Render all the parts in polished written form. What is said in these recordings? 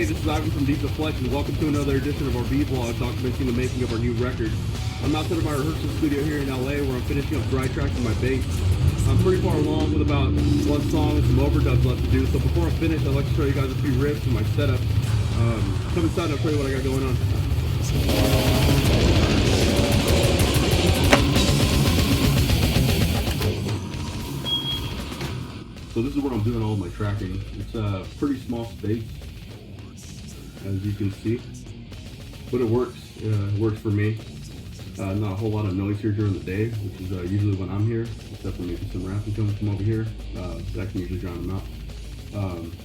this is Ivan from Deep the Flex, and welcome to another edition of our V-Vlog documenting the making of our new record. I'm outside of my rehearsal studio here in LA where I'm finishing up dry tracking my bass. I'm pretty far along with about one song and some overdubs left to do, so before I'm finished, I'd like to show you guys a few riffs and my setup. Come inside and I'll show you what I got going on. So this is what I'm doing all of my tracking. It's a pretty small space, as you can see, but it works. It works for me. Not a whole lot of noise here during the day, which is usually when I'm here, except for maybe some rapping coming from over here. That can usually drown them out.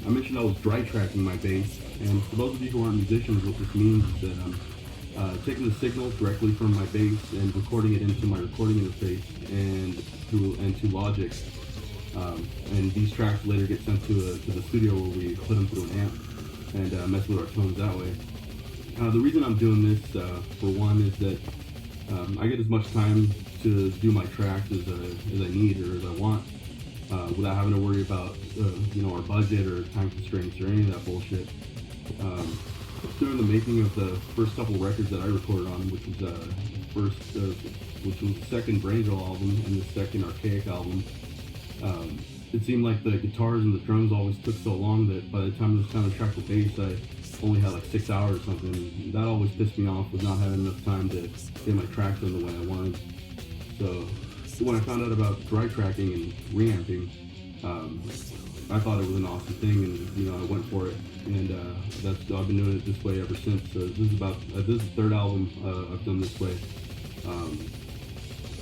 I mentioned I was dry tracking my bass, and for those of you who aren't musicians, what this means is that I'm taking the signal directly from my bass and recording it into my recording interface and to Logic. And these tracks later get sent to the studio where we put them through an amp and mess with our tones that way. The reason I'm doing this, for one, is that I get as much time to do my tracks as I need or as I want, without having to worry about our budget or time constraints or any of that bullshit. During the making of the first couple records that I recorded on, which was the second Brainjaw album and the second Archaic album, it seemed like the guitars and the drums always took so long that by the time it was time to track the bass, I only had like 6 hours or something. And that always pissed me off with not having enough time to get my tracks done the way I wanted. So when I found out about dry tracking and reamping, I thought it was an awesome thing, and I went for it. And I've been doing it this way ever since. So this is the third album I've done this way.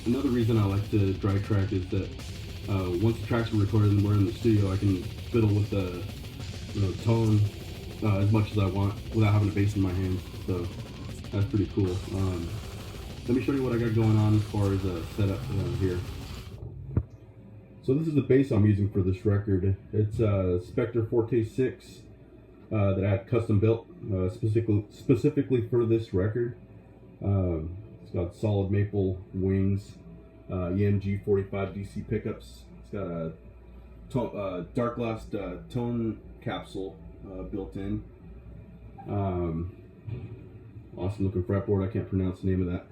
Another reason I like to dry track is that once the tracks are recorded and we're in the studio, I can fiddle with the tone as much as I want without having a bass in my hands. So that's pretty cool. Let me show you what I got going on as far as a setup here. So this is the bass I'm using for this record. It's a Spectre Forte 6 that I had custom built specifically for this record. It's got solid maple wings, EMG 45 DC pickups. It's got a dark glass tone capsule built in. Awesome looking fretboard. I can't pronounce the name of that.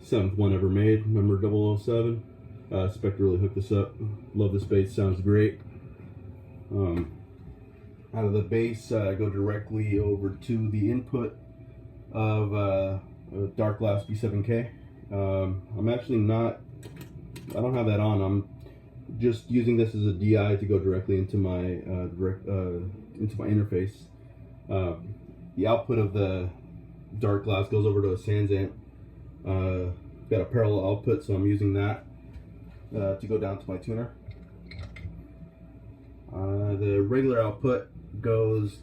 7th one ever made, number 007. Spectre really hooked this up. Love this bass, sounds great. Out of the bass, I go directly over to the input of a dark glass B7K. I'm actually not, I don't have that on. I'm just using this as a DI to go directly into my into my interface. The output of the dark glass goes over to a Sans amp. Got a parallel output, so I'm using that to go down to my tuner. The regular output goes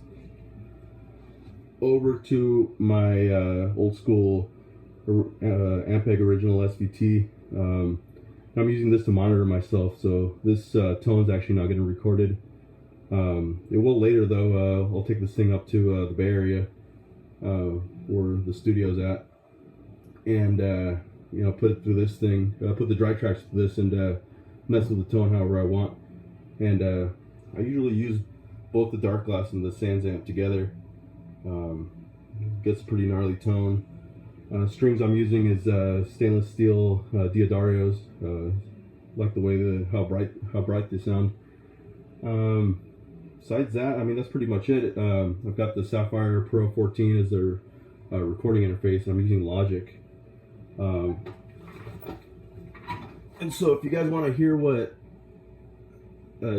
over to my old school Ampeg original SVT. I'm using this to monitor myself, so this tone is actually not getting recorded. It will later though. I'll take this thing up to the Bay Area where the studio's at, and put it through this thing, put the dry tracks through this, and mess with the tone however I want. And I usually use both the dark glass and the Sans amp together. Gets a pretty gnarly tone. Strings I'm using is stainless steel Diodarios. Like the way how bright they sound. Besides that, I mean, that's pretty much it. I've got the Sapphire Pro 14 as their recording interface, and I'm using Logic. And so if you guys want to hear what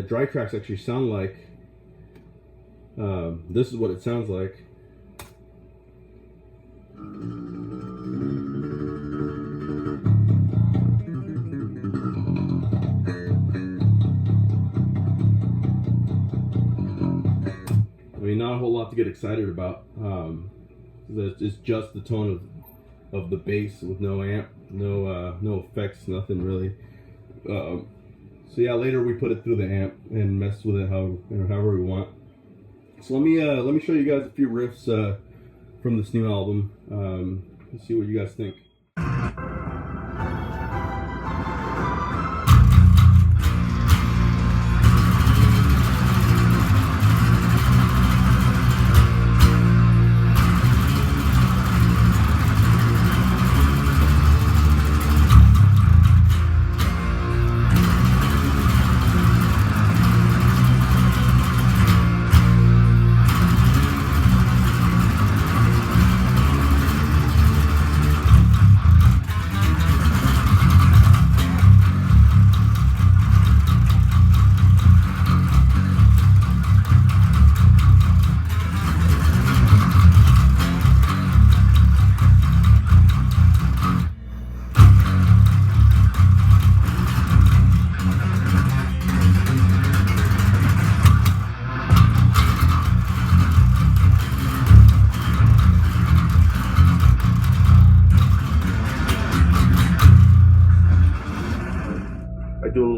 dry tracks actually sound like, this is what it sounds like. I mean, not a whole lot to get excited about. It's just the tone of the bass with no amp, no effects, nothing really. So yeah, later we put it through the amp and mess with it however we want. So let me show you guys a few riffs from this new album. Let's see what you guys think.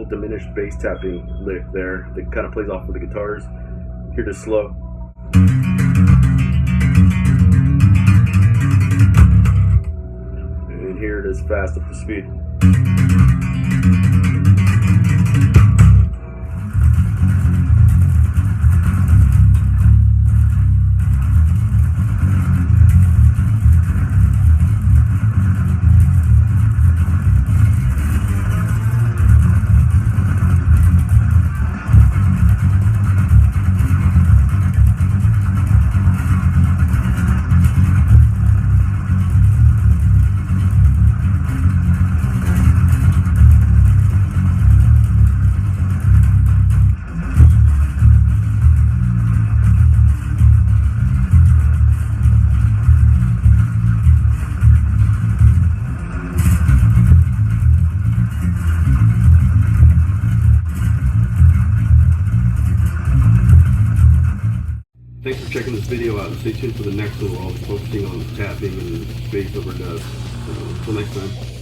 diminished bass tapping lick there that kind of plays off of the guitars. Here it is slow. And here it is fast up to speed. Thanks for checking this video out, and stay tuned for the next one where I'll be focusing on tapping and bass overdubs. Until next time.